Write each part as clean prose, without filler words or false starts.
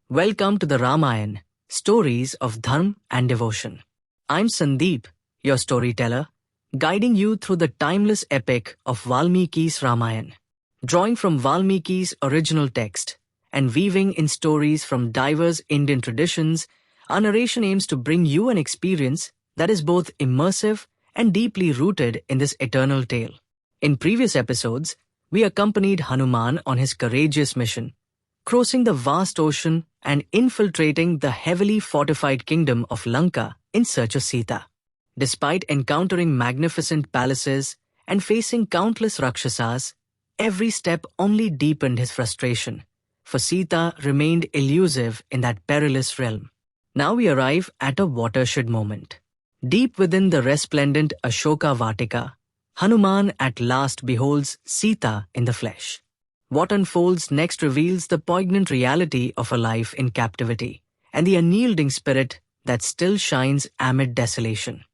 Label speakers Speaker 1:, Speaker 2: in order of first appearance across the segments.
Speaker 1: Welcome to the Ramayana, Stories of Dharma and Devotion. I'm Sandeep, your storyteller, guiding you through the timeless epic of Valmiki's Ramayana. Drawing from Valmiki's original text and weaving in stories from diverse Indian traditions, our narration aims to bring you an experience that is both immersive and deeply rooted in this eternal tale. In previous episodes, we accompanied Hanuman on his courageous mission, crossing the vast ocean and infiltrating the heavily fortified kingdom of Lanka in search of Sita. Despite encountering magnificent palaces and facing countless Rakshasas, every step only deepened his frustration, for Sita remained elusive in that perilous realm. Now we arrive at a watershed moment. Deep within the resplendent Ashoka Vatika, Hanuman at last beholds Sita in the flesh. What unfolds next reveals the poignant reality of a life in captivity and the unyielding spirit that still shines amid desolation.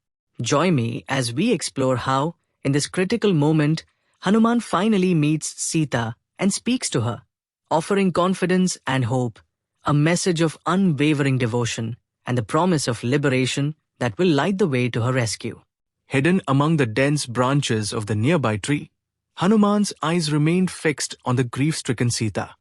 Speaker 1: Join me as we explore how, in this critical moment, Hanuman finally meets Sita and speaks to her, offering confidence and hope, a message of unwavering devotion and the promise of liberation that will light the way to her rescue.
Speaker 2: Hidden among the dense branches of the nearby tree, Hanuman's eyes remained fixed on the grief-stricken Sita.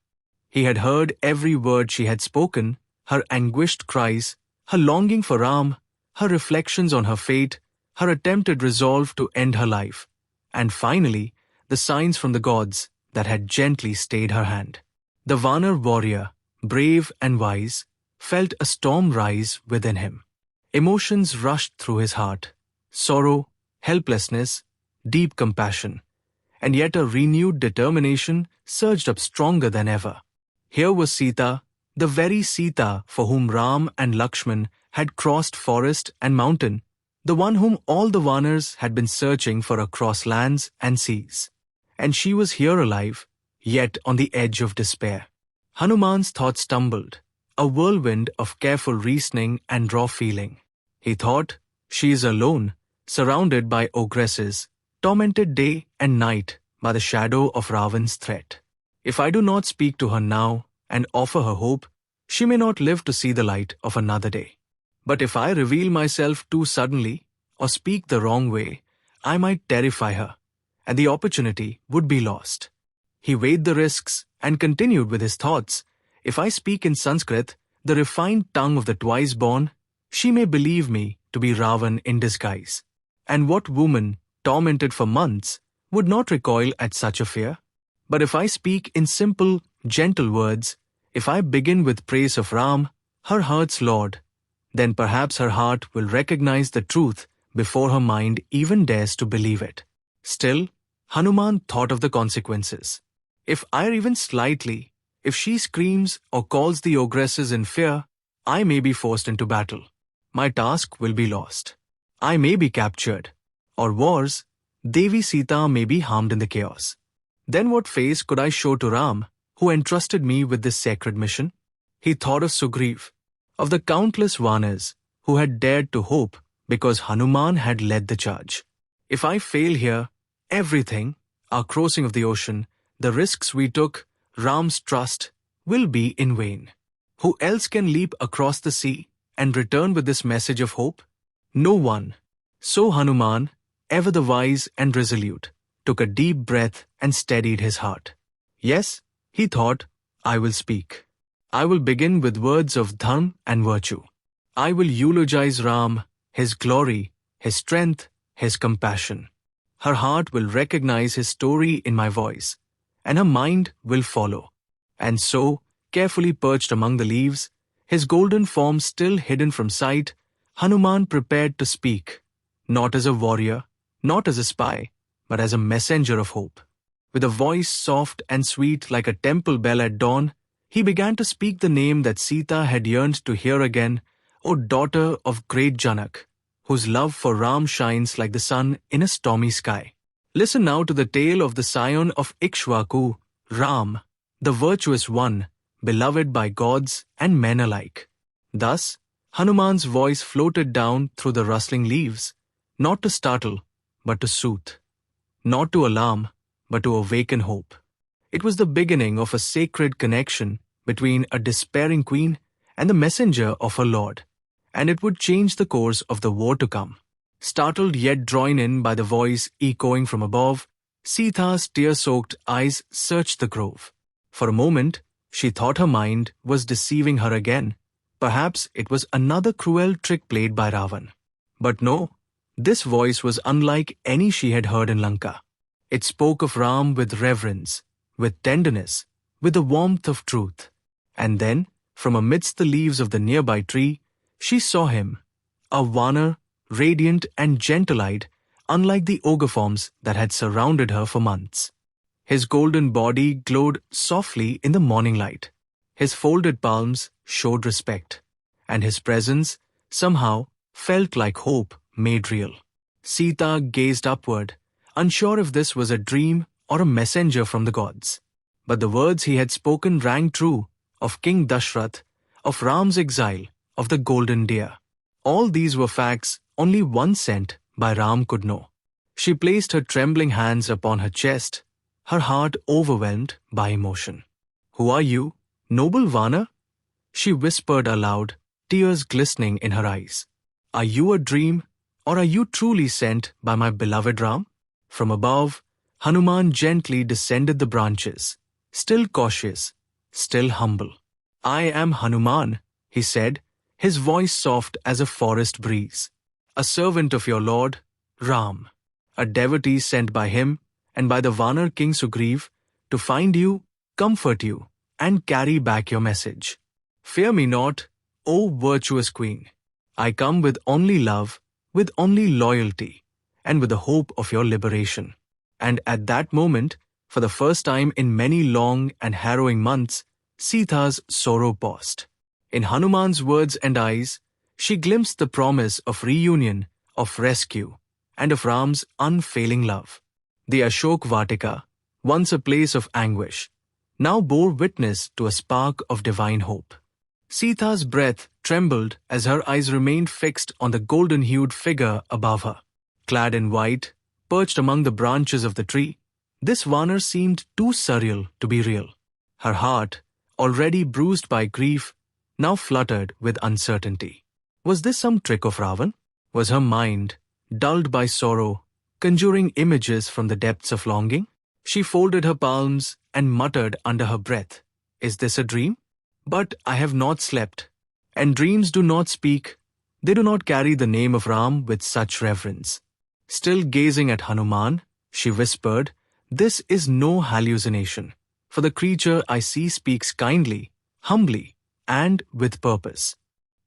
Speaker 2: He had heard every word she had spoken, her anguished cries, her longing for Ram, her reflections on her fate, her attempted resolve to end her life, and finally, the signs from the gods that had gently stayed her hand. The Vanar warrior, brave and wise, felt a storm rise within him. Emotions rushed through his heart: sorrow, helplessness, deep compassion. And yet a renewed determination surged up stronger than ever. Here was Sita, the very Sita for whom Ram and Lakshman had crossed forest and mountain, the one whom all the Vanars had been searching for across lands and seas. And she was here alive, yet on the edge of despair. Hanuman's thoughts stumbled, a whirlwind of careful reasoning and raw feeling. He thought, she is alone, surrounded by ogresses, tormented day and night by the shadow of Ravan's threat. If I do not speak to her now and offer her hope, she may not live to see the light of another day. But if I reveal myself too suddenly or speak the wrong way, I might terrify her, and the opportunity would be lost. He weighed the risks and continued with his thoughts. If I speak in Sanskrit, the refined tongue of the twice-born, she may believe me to be Ravan in disguise. And what woman, tormented for months, would not recoil at such a fear? But if I speak in simple, gentle words, if I begin with praise of Ram, her heart's Lord, then perhaps her heart will recognize the truth before her mind even dares to believe it. Still, Hanuman thought of the consequences. If I err even slightly, if she screams or calls the ogresses in fear, I may be forced into battle. My task will be lost. I may be captured. Or worse, Devi Sita may be harmed in the chaos. Then what face could I show to Ram, who entrusted me with this sacred mission? He thought of Sugriv, of the countless Vanas who had dared to hope because Hanuman had led the charge. If I fail here, everything, our crossing of the ocean, the risks we took, Ram's trust, will be in vain. Who else can leap across the sea and return with this message of hope? No one. So Hanuman, ever the wise and resolute, took a deep breath and steadied his heart. Yes, he thought, I will speak. I will begin with words of dharma and virtue. I will eulogize Ram, his glory, his strength, his compassion. Her heart will recognize his story in my voice, and her mind will follow. And so, carefully perched among the leaves, his golden form still hidden from sight, Hanuman prepared to speak, not as a warrior, not as a spy, but as a messenger of hope. With a voice soft and sweet like a temple bell at dawn, he began to speak the name that Sita had yearned to hear again, O daughter of great Janak, whose love for Ram shines like the sun in a stormy sky. Listen now to the tale of the scion of Ikshvaku, Ram, the virtuous one, beloved by gods and men alike. Thus, Hanuman's voice floated down through the rustling leaves, not to startle, but to soothe, not to alarm, but to awaken hope. It was the beginning of a sacred connection between a despairing queen and the messenger of her lord, and it would change the course of the war to come. Startled yet drawn in by the voice echoing from above, Sita's tear-soaked eyes searched the grove. For a moment, she thought her mind was deceiving her again. Perhaps it was another cruel trick played by Ravan. But no, this voice was unlike any she had heard in Lanka. It spoke of Ram with reverence, with tenderness, with the warmth of truth. And then, from amidst the leaves of the nearby tree, she saw him, a Vanar, radiant and gentle-eyed, unlike the ogre forms that had surrounded her for months. His golden body glowed softly in the morning light. His folded palms showed respect, and his presence somehow felt like hope made real. Sita gazed upward, unsure if this was a dream or a messenger from the gods. But the words he had spoken rang true, of King Dashrath, of Ram's exile, of the golden deer. All these were facts only one sent by Ram could know. She placed her trembling hands upon her chest, her heart overwhelmed by emotion. "Who are you, noble Vanar?" she whispered aloud, tears glistening in her eyes. "Are you a dream, or are you truly sent by my beloved Ram?" From above, Hanuman gently descended the branches, still cautious, still humble. "I am Hanuman," he said, his voice soft as a forest breeze. "A servant of your lord, Ram, a devotee sent by him and by the Vanar king Sugriv to find you, comfort you, and carry back your message. Fear me not, O virtuous queen. I come with only love, with only loyalty, and with the hope of your liberation." And at that moment, for the first time in many long and harrowing months, Sita's sorrow paused. In Hanuman's words and eyes, she glimpsed the promise of reunion, of rescue, and of Ram's unfailing love. The Ashoka Vatika, once a place of anguish, now bore witness to a spark of divine hope. Sita's breath trembled as her eyes remained fixed on the golden-hued figure above her. Clad in white, perched among the branches of the tree, this Vanar seemed too surreal to be real. Her heart, already bruised by grief, now fluttered with uncertainty. Was this some trick of Ravan? Was her mind, dulled by sorrow, conjuring images from the depths of longing? She folded her palms and muttered under her breath, "Is this a dream? But I have not slept." And dreams do not speak. They do not carry the name of Ram with such reverence. Still gazing at Hanuman, she whispered, "This is no hallucination, for the creature I see speaks kindly, humbly, and with purpose.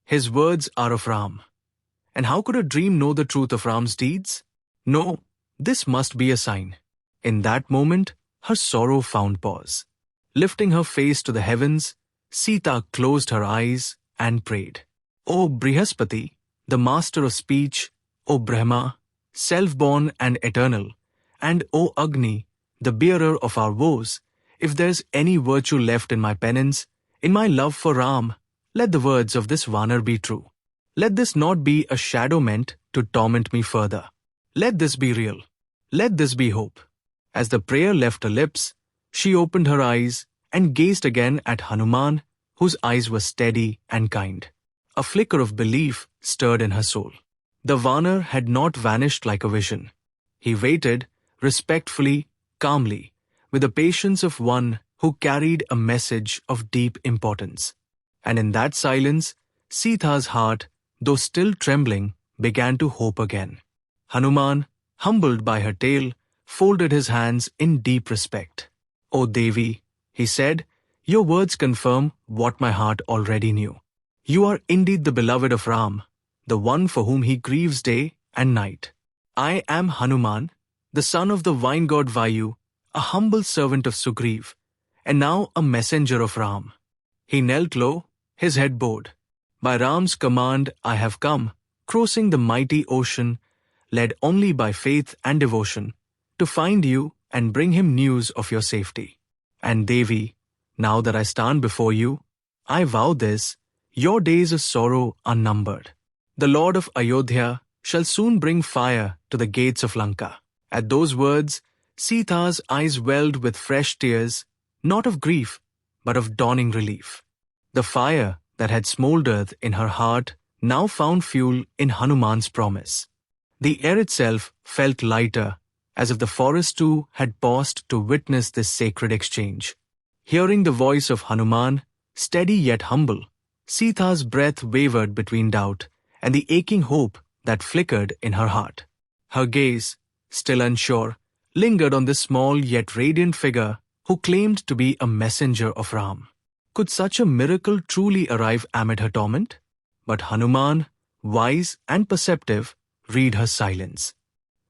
Speaker 2: His words are of Ram. And how could a dream know the truth of Ram's deeds? No, this must be a sign." In that moment, her sorrow found pause. Lifting her face to the heavens, Sita closed her eyes and prayed. "O Brihaspati, the master of speech, O Brahma, self-born and eternal, and O Agni, the bearer of our woes, if there's any virtue left in my penance, in my love for Ram, let the words of this Vanar be true. Let this not be a shadow meant to torment me further. Let this be real. Let this be hope." As the prayer left her lips, she opened her eyes and gazed again at Hanuman, whose eyes were steady and kind. A flicker of belief stirred in her soul. The Vanar had not vanished like a vision. He waited, respectfully, calmly, with the patience of one who carried a message of deep importance. And in that silence, Sita's heart, though still trembling, began to hope again. Hanuman, humbled by her tale, folded his hands in deep respect. "O Devi," he said, "your words confirm what my heart already knew. You are indeed the beloved of Ram, the one for whom he grieves day and night. I am Hanuman, the son of the vine god Vayu, a humble servant of Sugriv, and now a messenger of Ram." He knelt low, his head bowed. "By Ram's command I have come, crossing the mighty ocean, led only by faith and devotion, to find you and bring him news of your safety. And Devi, now that I stand before you, I vow this, your days of sorrow are numbered. The Lord of Ayodhya shall soon bring fire to the gates of Lanka." At those words, Sita's eyes welled with fresh tears, not of grief, but of dawning relief. The fire that had smoldered in her heart now found fuel in Hanuman's promise. The air itself felt lighter, as if the forest too had paused to witness this sacred exchange. Hearing the voice of Hanuman, steady yet humble, Sita's breath wavered between doubt and the aching hope that flickered in her heart. Her gaze, still unsure, lingered on this small yet radiant figure who claimed to be a messenger of Ram. Could such a miracle truly arrive amid her torment? But Hanuman, wise and perceptive, read her silence.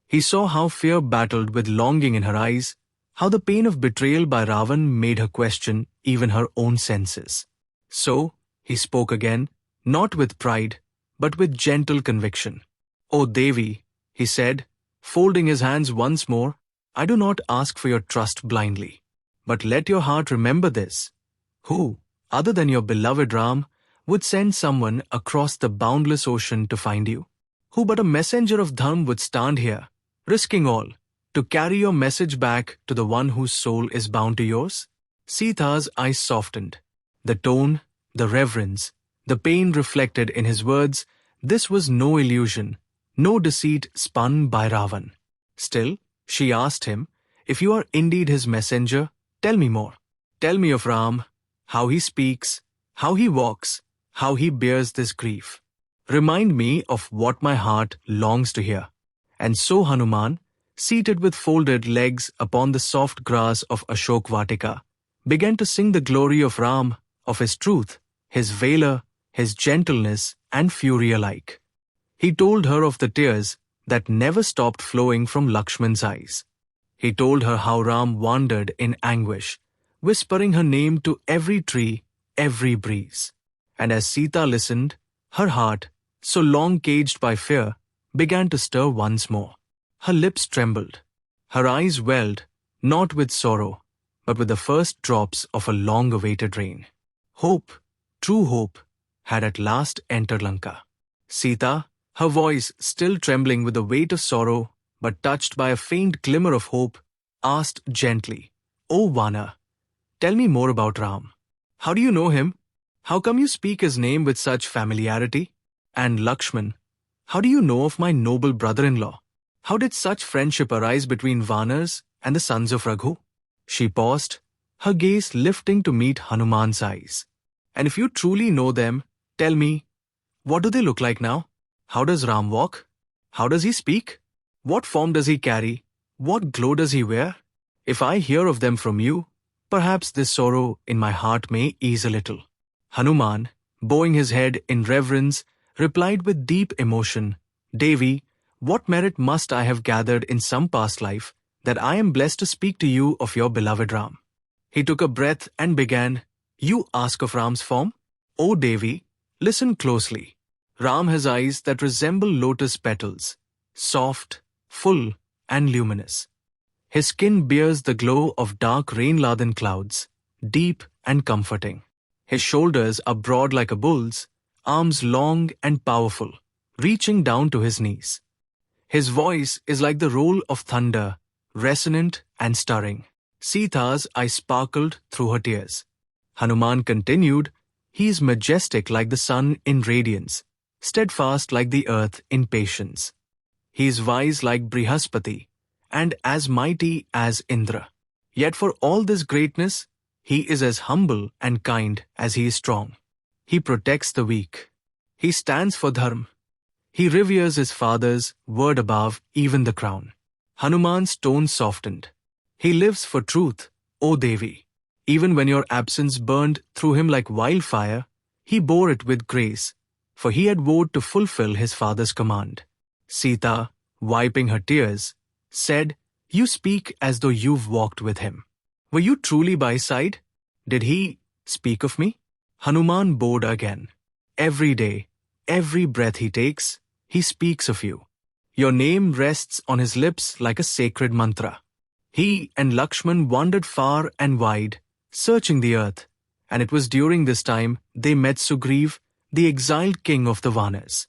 Speaker 2: He saw how fear battled with longing in her eyes, how the pain of betrayal by Ravan made her question even her own senses. So, he spoke again, not with pride, but with gentle conviction. "O Devi," he said, folding his hands once more, "I do not ask for your trust blindly. But let your heart remember this. Who, other than your beloved Ram, would send someone across the boundless ocean to find you? Who but a messenger of Dharma would stand here, risking all, to carry your message back to the one whose soul is bound to yours?" Sita's eyes softened. The tone, the reverence, the pain reflected in his words, this was no illusion, no deceit spun by Ravan. Still, she asked him, "If you are indeed his messenger, tell me more. Tell me of Ram, how he speaks, how he walks, how he bears this grief. Remind me of what my heart longs to hear." And so Hanuman, seated with folded legs upon the soft grass of Ashoka Vatika, began to sing the glory of Ram, of his truth, his valor, his gentleness, and fury alike. He told her of the tears that never stopped flowing from Lakshman's eyes. He told her how Ram wandered in anguish, whispering her name to every tree, every breeze. And as Sita listened, her heart, so long caged by fear, began to stir once more. Her lips trembled. Her eyes welled, not with sorrow, but with the first drops of a long-awaited rain. Hope, true hope, had at last entered Lanka. Sita, her voice still trembling with the weight of sorrow, but touched by a faint glimmer of hope, asked gently, "O Vana, tell me more about Ram. How do you know him? How come you speak his name with such familiarity? And Lakshman, how do you know of my noble brother-in-law? How did such friendship arise between Vanas and the sons of Raghu?" She paused, her gaze lifting to meet Hanuman's eyes. "And if you truly know them, tell me, what do they look like now? How does Ram walk? How does he speak? What form does he carry? What glow does he wear? If I hear of them from you, perhaps this sorrow in my heart may ease a little." Hanuman, bowing his head in reverence, replied with deep emotion, "Devi, what merit must I have gathered in some past life that I am blessed to speak to you of your beloved Ram?" He took a breath and began, "You ask of Ram's form? O Devi, listen closely. Ram has eyes that resemble lotus petals, soft, full, and luminous. His skin bears the glow of dark rain-laden clouds, deep and comforting. His shoulders are broad like a bull's, arms long and powerful, reaching down to his knees. His voice is like the roll of thunder, resonant and stirring." Sita's eyes sparkled through her tears. Hanuman continued, "He is majestic like the sun in radiance, steadfast like the earth in patience. He is wise like Brihaspati, and as mighty as Indra. Yet for all this greatness, he is as humble and kind as he is strong. He protects the weak. He stands for Dharma. He reveres his father's word above even the crown." Hanuman's tone softened. "He lives for truth, O Devi. Even when your absence burned through him like wildfire, he bore it with grace, for he had vowed to fulfill his father's command." Sita, wiping her tears, said, "You speak as though you've walked with him. Were you truly by his side? Did he speak of me?" Hanuman bowed again. "Every day, every breath he takes, he speaks of you. Your name rests on his lips like a sacred mantra. He and Lakshman wandered far and wide, searching the earth, and it was during this time they met Sugriv, the exiled king of the Vanas.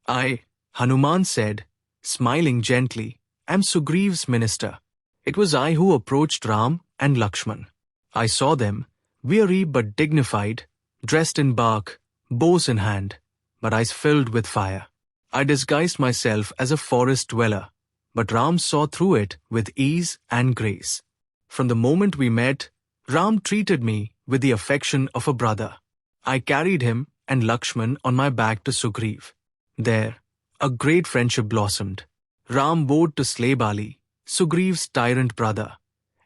Speaker 2: I, Hanuman said, smiling gently, am Sugriv's minister. It was I who approached Ram and Lakshman. I saw them, weary but dignified, dressed in bark, bows in hand, but eyes filled with fire. I disguised myself as a forest dweller, but Ram saw through it with ease and grace. From the moment we met, Ram treated me with the affection of a brother. I carried him and Lakshman on my back to Sugriv. There, a great friendship blossomed. Ram vowed to slay Bali, Sugriv's tyrant brother,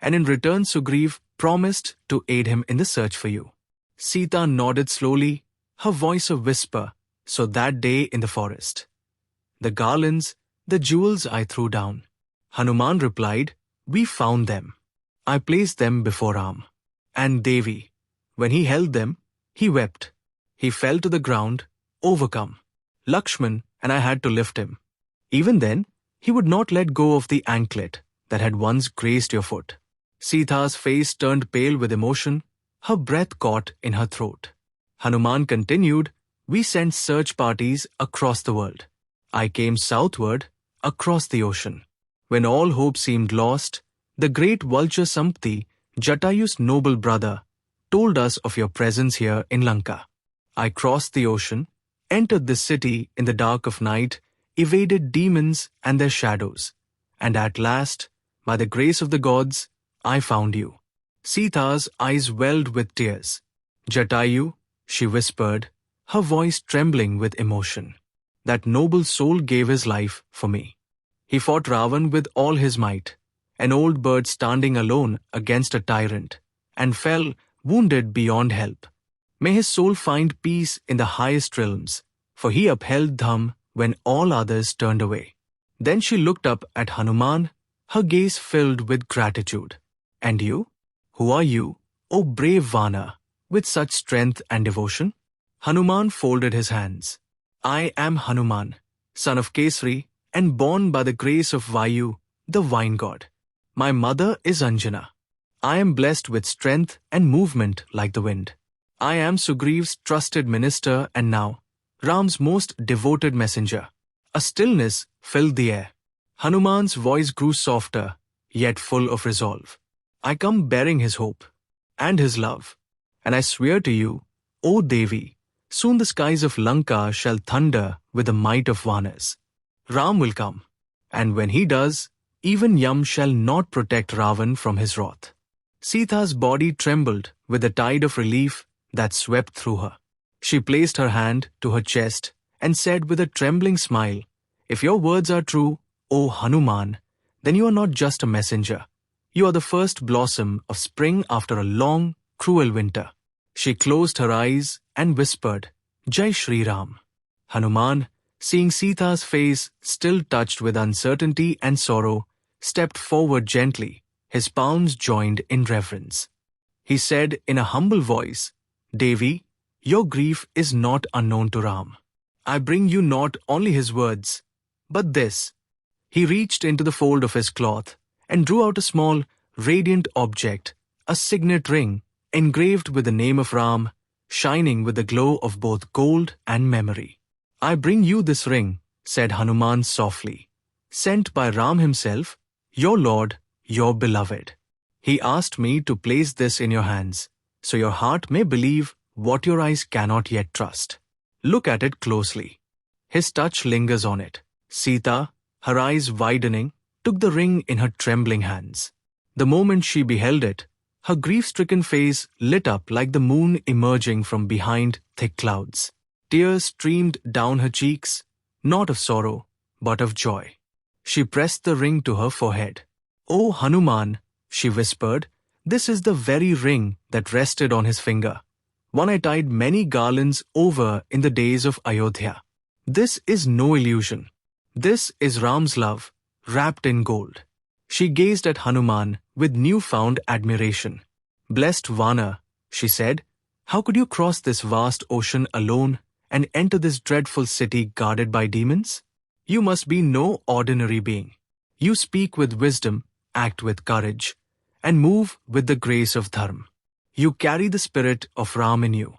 Speaker 2: and in return Sugriv promised to aid him in the search for you. Sita nodded slowly, her voice a whisper, so that day in the forest. The garlands, the jewels I threw down. Hanuman replied, we found them. I placed them before Ram. And Devi, when he held them, he wept. He fell to the ground, overcome. Lakshman and I had to lift him. Even then, he would not let go of the anklet that had once grazed your foot. Sita's face turned pale with emotion, her breath caught in her throat. Hanuman continued, we sent search parties across the world. I came southward, across the ocean. When all hope seemed lost, the great vulture Sampti, Jatayu's noble brother, told us of your presence here in Lanka. I crossed the ocean, entered this city in the dark of night, evaded demons and their shadows, and at last, by the grace of the gods, I found you. Sita's eyes welled with tears. Jatayu, she whispered, her voice trembling with emotion. That noble soul gave his life for me. He fought Ravan with all his might, an old bird standing alone against a tyrant, and fell wounded beyond help. May his soul find peace in the highest realms, for he upheld Dham when all others turned away. Then she looked up at Hanuman, her gaze filled with gratitude. And you? Who are you, O brave Vana, with such strength and devotion? Hanuman folded his hands. I am Hanuman, son of Kesari, and born by the grace of Vayu, the vine god. My mother is Anjana. I am blessed with strength and movement like the wind. I am Sugriv's trusted minister and now Ram's most devoted messenger. A stillness filled the air. Hanuman's voice grew softer, yet full of resolve. I come bearing his hope and his love, and I swear to you, O Devi, soon the skies of Lanka shall thunder with the might of Vanas. Ram will come, and when he does, even Yam shall not protect Ravan from his wrath. Sita's body trembled with the tide of relief that swept through her. She placed her hand to her chest and said with a trembling smile, if your words are true, O Hanuman, then you are not just a messenger. You are the first blossom of spring after a long, cruel winter. She closed her eyes and whispered, Jai Shri Ram. Hanuman, seeing Sita's face still touched with uncertainty and sorrow, stepped forward gently, his palms joined in reverence. He said in a humble voice, Devi, your grief is not unknown to Ram. I bring you not only his words, but this. He reached into the fold of his cloth and drew out a small, radiant object, a signet ring, engraved with the name of Ram, shining with the glow of both gold and memory. I bring you this ring, said Hanuman softly, sent by Ram himself, your lord, your beloved. He asked me to place this in your hands, so your heart may believe what your eyes cannot yet trust. Look at it closely. His touch lingers on it. Sita, her eyes widening, took the ring in her trembling hands. The moment she beheld it, her grief-stricken face lit up like the moon emerging from behind thick clouds. Tears streamed down her cheeks, not of sorrow, but of joy. She pressed the ring to her forehead. O Hanuman, she whispered, this is the very ring that rested on his finger, one I tied many garlands over in the days of Ayodhya. This is no illusion. This is Ram's love, wrapped in gold. She gazed at Hanuman with newfound admiration. Blessed Vana, she said, how could you cross this vast ocean alone and enter this dreadful city guarded by demons? You must be no ordinary being. You speak with wisdom, act with courage, and move with the grace of Dharma. You carry the spirit of Ram in you.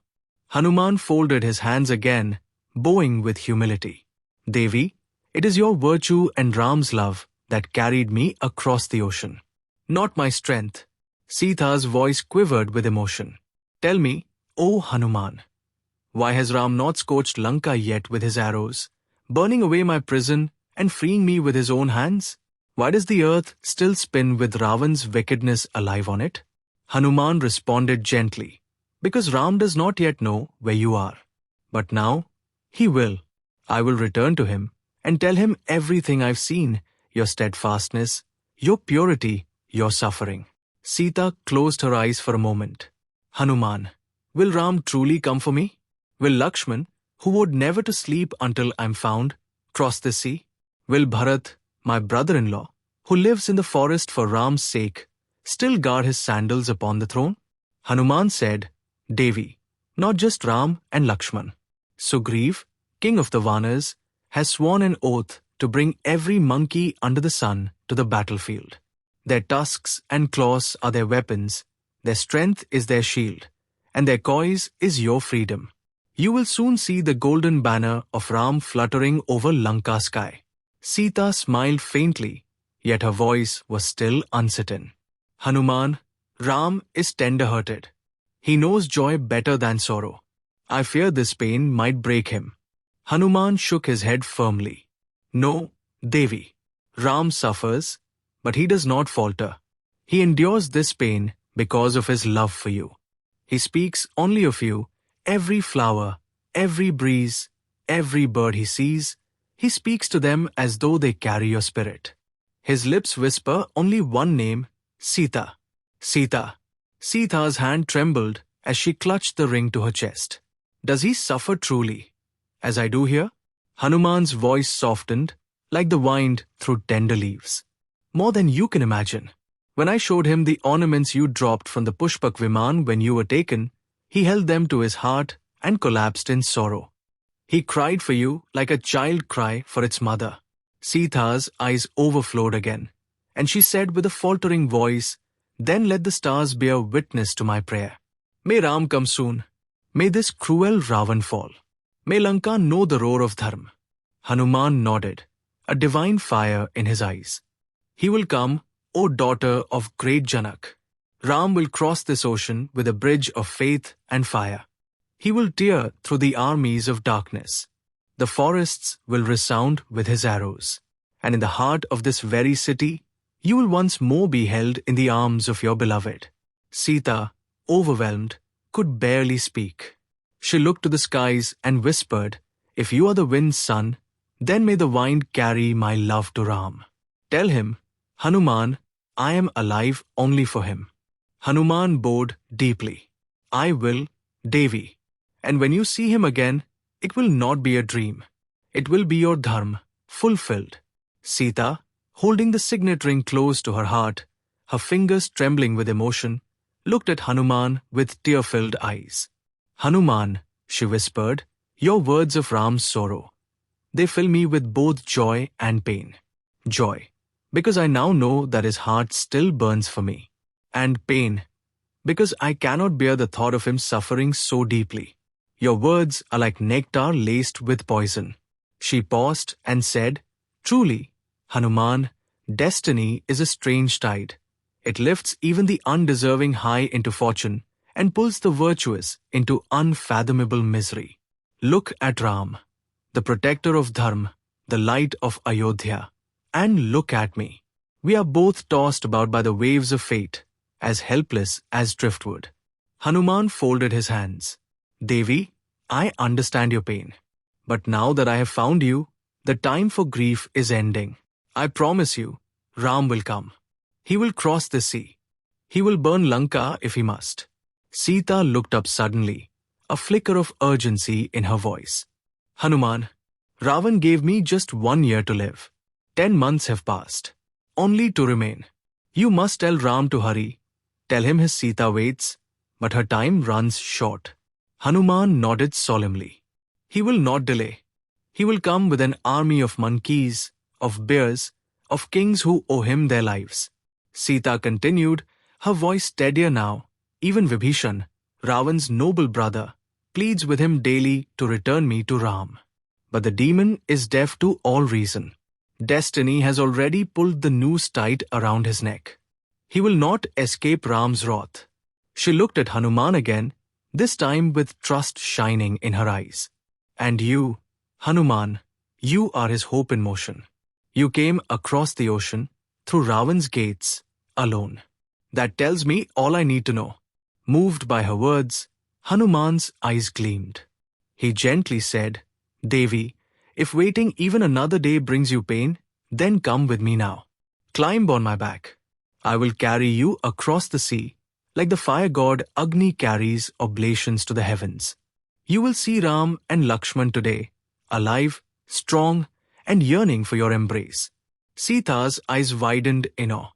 Speaker 2: Hanuman folded his hands again, bowing with humility. Devi, it is your virtue and Ram's love that carried me across the ocean, not my strength. Sita's voice quivered with emotion. Tell me, O Hanuman, why has Ram not scorched Lanka yet with his arrows, burning away my prison and freeing me with his own hands? Why does the earth still spin with Ravan's wickedness alive on it? Hanuman responded gently, because Ram does not yet know where you are. But now, he will. I will return to him and tell him everything I've seen, your steadfastness, your purity, your suffering. Sita closed her eyes for a moment. Hanuman, will Ram truly come for me? Will Lakshman, who vowed never to sleep until I'm found, cross the sea? Will Bharat, my brother-in-law, who lives in the forest for Ram's sake, still guard his sandals upon the throne? Hanuman said, Devi, not just Ram and Lakshman. Sugriv, king of the Vanas, has sworn an oath to bring every monkey under the sun to the battlefield. Their tusks and claws are their weapons, their strength is their shield, and their coys is your freedom. You will soon see the golden banner of Ram fluttering over Lanka sky. Sita smiled faintly, yet her voice was still uncertain. Hanuman, Ram is tender-hearted. He knows joy better than sorrow. I fear this pain might break him. Hanuman shook his head firmly. No, Devi. Ram suffers, but he does not falter. He endures this pain because of his love for you. He speaks only of you. Every flower, every breeze, every bird he sees, he speaks to them as though they carry your spirit. His lips whisper only one name, Sita. Sita. Sita's hand trembled as she clutched the ring to her chest. Does he suffer truly, as I do here? Hanuman's voice softened, like the wind through tender leaves. More than you can imagine. When I showed him the ornaments you dropped from the Pushpak Viman when you were taken, he held them to his heart and collapsed in sorrow. He cried for you like a child cry for its mother. Sita's eyes overflowed again, and she said with a faltering voice, Then let the stars bear witness to my prayer. May Ram come soon. May this cruel Ravan fall. May Lanka know the roar of Dharma. Hanuman nodded, a divine fire in his eyes. He will come, O daughter of great Janak. Ram will cross this ocean with a bridge of faith and fire. He will tear through the armies of darkness. The forests will resound with his arrows. And in the heart of this very city, you will once more be held in the arms of your beloved. Sita, overwhelmed, could barely speak. She looked to the skies and whispered, If you are the wind's son, then may the wind carry my love to Ram. Tell him, Hanuman, I am alive only for him. Hanuman bowed deeply. I will, Devi. And when you see him again, it will not be a dream. It will be your dharma, fulfilled. Sita, holding the signet ring close to her heart, her fingers trembling with emotion, looked at Hanuman with tear-filled eyes. Hanuman, she whispered, your words of Ram's sorrow. They fill me with both joy and pain. Joy, because I now know that his heart still burns for me. And pain, because I cannot bear the thought of him suffering so deeply. Your words are like nectar laced with poison. She paused and said, Truly, Hanuman, destiny is a strange tide. It lifts even the undeserving high into fortune and pulls the virtuous into unfathomable misery. Look at Ram, the protector of Dharma, the light of Ayodhya, and look at me. We are both tossed about by the waves of fate, as helpless as driftwood. Hanuman folded his hands. Devi, I understand your pain. But now that I have found you, the time for grief is ending. I promise you, Ram will come. He will cross the sea. He will burn Lanka if he must. Sita looked up suddenly, a flicker of urgency in her voice. Hanuman, Ravan gave me just 1 year to live. 10 months have passed, only to remain. You must tell Ram to hurry. Tell him his Sita waits, but her time runs short. Hanuman nodded solemnly. He will not delay. He will come with an army of monkeys, of bears, of kings who owe him their lives. Sita continued, her voice steadier now. Even Vibhishan, Ravan's noble brother, pleads with him daily to return me to Ram. But the demon is deaf to all reason. Destiny has already pulled the noose tight around his neck. He will not escape Ram's wrath. She looked at Hanuman again, this time with trust shining in her eyes. And you, Hanuman, you are his hope in motion. You came across the ocean, through Ravan's gates, alone. That tells me all I need to know. Moved by her words, Hanuman's eyes gleamed. He gently said, Devi, if waiting even another day brings you pain, then come with me now. Climb on my back. I will carry you across the sea, like the fire god Agni carries oblations to the heavens. You will see Ram and Lakshman today, alive, strong, and yearning for your embrace. Sita's eyes widened in awe.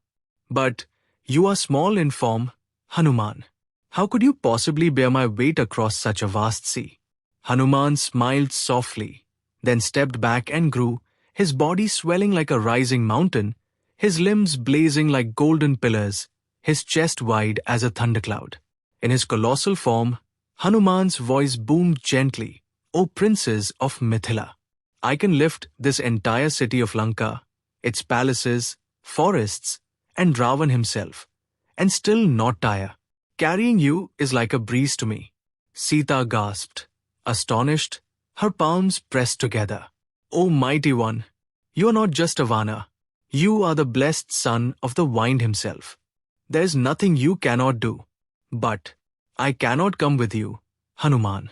Speaker 2: But you are small in form, Hanuman. How could you possibly bear my weight across such a vast sea? Hanuman smiled softly, then stepped back and grew, his body swelling like a rising mountain, his limbs blazing like golden pillars, his chest wide as a thundercloud. In his colossal form, Hanuman's voice boomed gently, O princes of Mithila! I can lift this entire city of Lanka, its palaces, forests, and Ravan himself, and still not tire. Carrying you is like a breeze to me. Sita gasped, astonished, her palms pressed together. O mighty one, you are not just a Vana. You are the blessed son of the wind himself. There is nothing you cannot do. But I cannot come with you, Hanuman.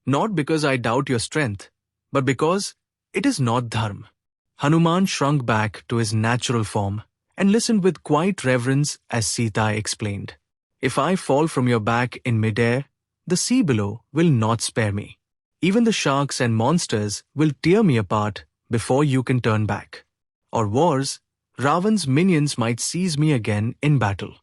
Speaker 2: Not because I doubt your strength, but because it is not dharma. Hanuman shrunk back to his natural form and listened with quiet reverence as Sita explained. If I fall from your back in midair, the sea below will not spare me. Even the sharks and monsters will tear me apart before you can turn back. Or worse, Ravan's minions might seize me again in battle.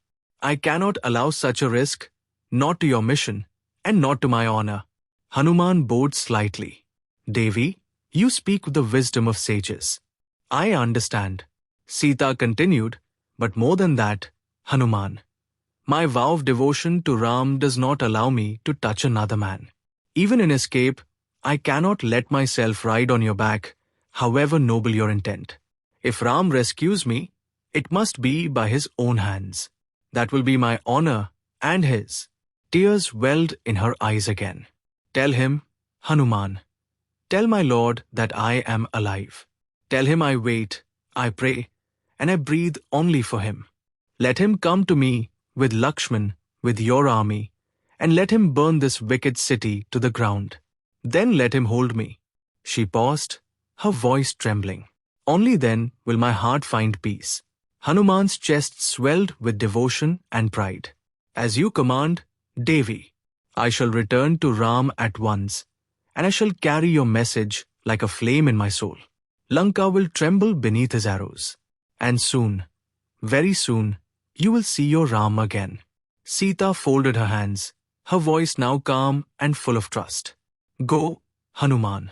Speaker 2: I cannot allow such a risk, not to your mission, and not to my honor. Hanuman bowed slightly. Devi, you speak with the wisdom of sages. I understand. Sita continued, but more than that, Hanuman. My vow of devotion to Ram does not allow me to touch another man. Even in escape, I cannot let myself ride on your back, however noble your intent. If Ram rescues me, it must be by his own hands. That will be my honor and his. Tears welled in her eyes again. Tell him, Hanuman. Tell my lord that I am alive. Tell him I wait, I pray, and I breathe only for him. Let him come to me with Lakshman, with your army, and let him burn this wicked city to the ground. Then let him hold me. She paused, her voice trembling. Only then will my heart find peace. Hanuman's chest swelled with devotion and pride. As you command, Devi, I shall return to Ram at once, and I shall carry your message like a flame in my soul. Lanka will tremble beneath his arrows. And soon, very soon, you will see your Ram again. Sita folded her hands, her voice now calm and full of trust. Go, Hanuman.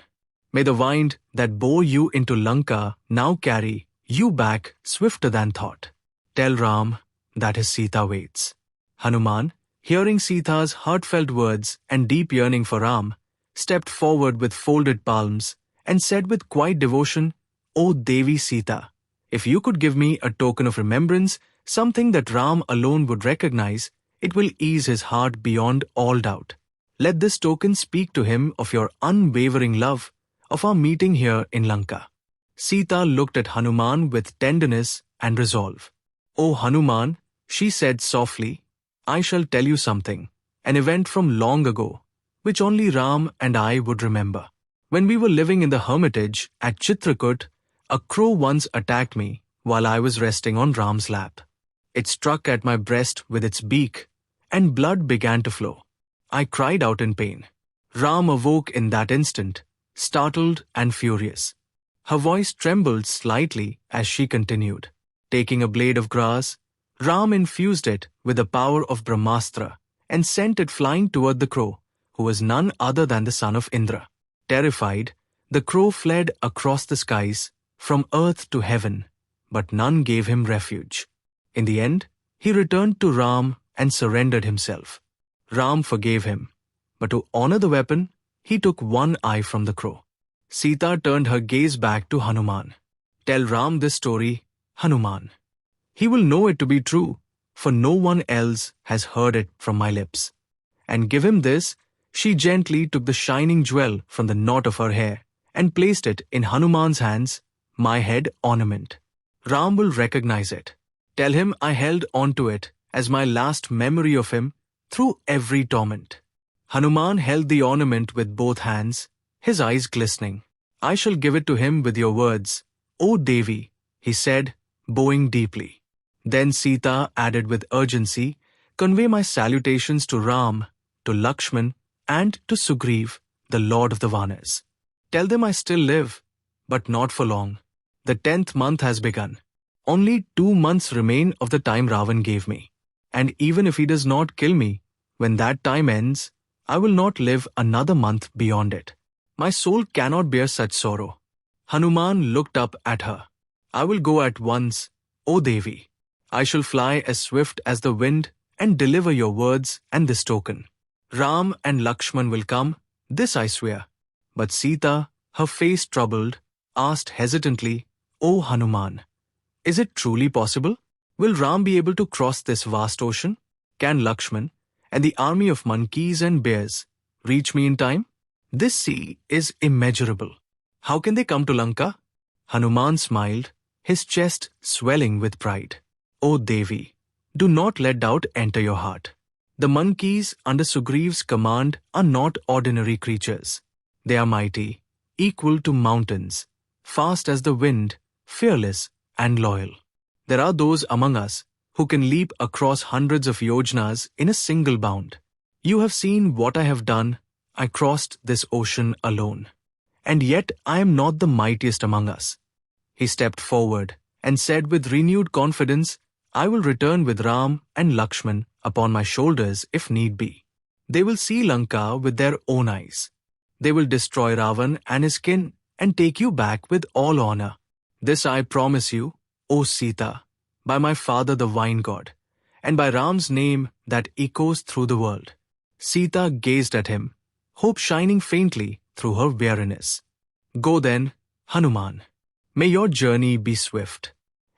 Speaker 2: May the wind that bore you into Lanka now carry you back swifter than thought. Tell Ram that his Sita waits. Hanuman, hearing Sita's heartfelt words and deep yearning for Ram, stepped forward with folded palms and said with quiet devotion, O Devi Sita, if you could give me a token of remembrance, something that Ram alone would recognize, it will ease his heart beyond all doubt. Let this token speak to him of your unwavering love, of our meeting here in Lanka. Sita looked at Hanuman with tenderness and resolve. O Hanuman, she said softly, I shall tell you something, an event from long ago, which only Ram and I would remember. When we were living in the hermitage at Chitrakoot, a crow once attacked me while I was resting on Ram's lap. It struck at my breast with its beak, and blood began to flow. I cried out in pain. Ram awoke in that instant, startled and furious. Her voice trembled slightly as she continued. Taking a blade of grass, Ram infused it with the power of Brahmastra and sent it flying toward the crow, who was none other than the son of Indra. Terrified, the crow fled across the skies, from earth to heaven, but none gave him refuge. In the end, he returned to Ram and surrendered himself. Ram forgave him, but to honor the weapon, he took one eye from the crow. Sita turned her gaze back to Hanuman. Tell Ram this story, Hanuman. He will know it to be true, for no one else has heard it from my lips. And give him this, she gently took the shining jewel from the knot of her hair and placed it in Hanuman's hands, my head ornament. Ram will recognize it. Tell him I held onto it as my last memory of him through every torment. Hanuman held the ornament with both hands, his eyes glistening. I shall give it to him with your words, O Devi, he said, bowing deeply. Then Sita added with urgency, convey my salutations to Ram, to Lakshman, and to Sugriv, the Lord of the Vanas. Tell them I still live, but not for long. The 10th month has begun. Only 2 months remain of the time Ravan gave me. And even if he does not kill me, when that time ends, I will not live another month beyond it. My soul cannot bear such sorrow. Hanuman looked up at her. I will go at once, O Devi. I shall fly as swift as the wind and deliver your words and this token. Ram and Lakshman will come, this I swear. But Sita, her face troubled, asked hesitantly, O Hanuman, is it truly possible? Will Ram be able to cross this vast ocean? Can Lakshman and the army of monkeys and bears reach me in time? This sea is immeasurable. How can they come to Lanka? Hanuman smiled, his chest swelling with pride. O Devi, do not let doubt enter your heart. The monkeys under Sugriv's command are not ordinary creatures. They are mighty, equal to mountains, fast as the wind, fearless and loyal. There are those among us who can leap across hundreds of yojnas in a single bound. You have seen what I have done. I crossed this ocean alone. And yet I am not the mightiest among us. He stepped forward and said with renewed confidence, I will return with Ram and Lakshman upon my shoulders if need be. They will see Lanka with their own eyes. They will destroy Ravan and his kin and take you back with all honor. This I promise you, O Sita, by my father the vine god, and by Ram's name that echoes through the world. Sita gazed at him, hope shining faintly through her weariness. Go then, Hanuman. May your journey be swift,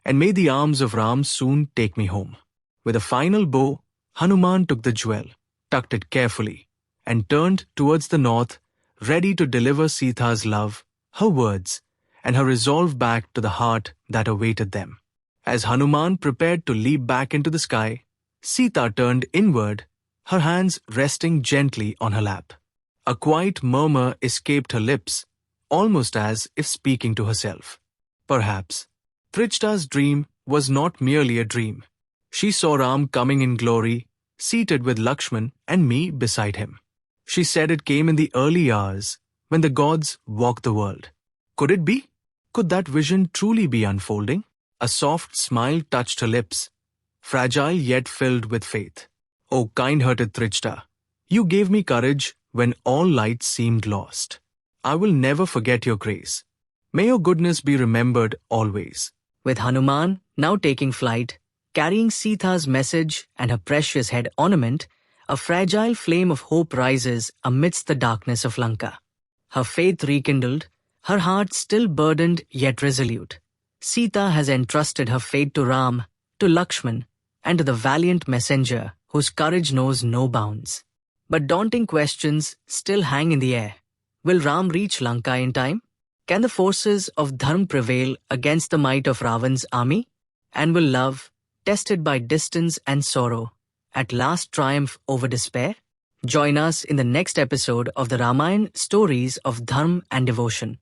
Speaker 2: and may the arms of Ram soon take me home. With a final bow, Hanuman took the jewel, tucked it carefully, and turned towards the north, ready to deliver Sita's love, her words, and her resolve back to the heart that awaited them. As Hanuman prepared to leap back into the sky, Sita turned inward, her hands resting gently on her lap. A quiet murmur escaped her lips, almost as if speaking to herself. Perhaps Trishta's dream was not merely a dream. She saw Ram coming in glory, seated with Lakshman and me beside him. She said it came in the early hours when the gods walked the world. Could it be? Could that vision truly be unfolding? A soft smile touched her lips, fragile yet filled with faith. O kind-hearted Trishta, you gave me courage when all light seemed lost. I will never forget your grace. May your goodness be remembered always.
Speaker 1: With Hanuman now taking flight, carrying Sita's message and her precious head ornament, a fragile flame of hope rises amidst the darkness of Lanka. Her faith rekindled, her heart still burdened yet resolute. Sita has entrusted her fate to Ram, to Lakshman, and to the valiant messenger whose courage knows no bounds. But daunting questions still hang in the air. Will Ram reach Lanka in time? Can the forces of Dharma prevail against the might of Ravan's army? And will love, tested by distance and sorrow, at last triumph over despair? Join us in the next episode of the Ramayana Stories of Dharma and Devotion,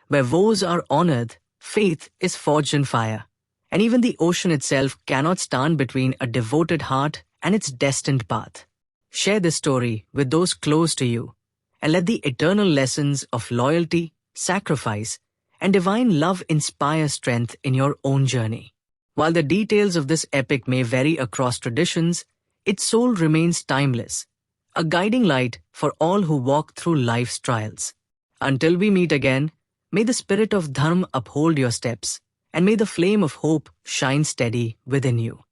Speaker 1: where vows are honored, faith is forged in fire, and even the ocean itself cannot stand between a devoted heart and its destined path. Share this story with those close to you, and let the eternal lessons of loyalty, sacrifice, and divine love inspire strength in your own journey. While the details of this epic may vary across traditions, its soul remains timeless, a guiding light for all who walk through life's trials. Until we meet again, may the spirit of Dharma uphold your steps, and may the flame of hope shine steady within you.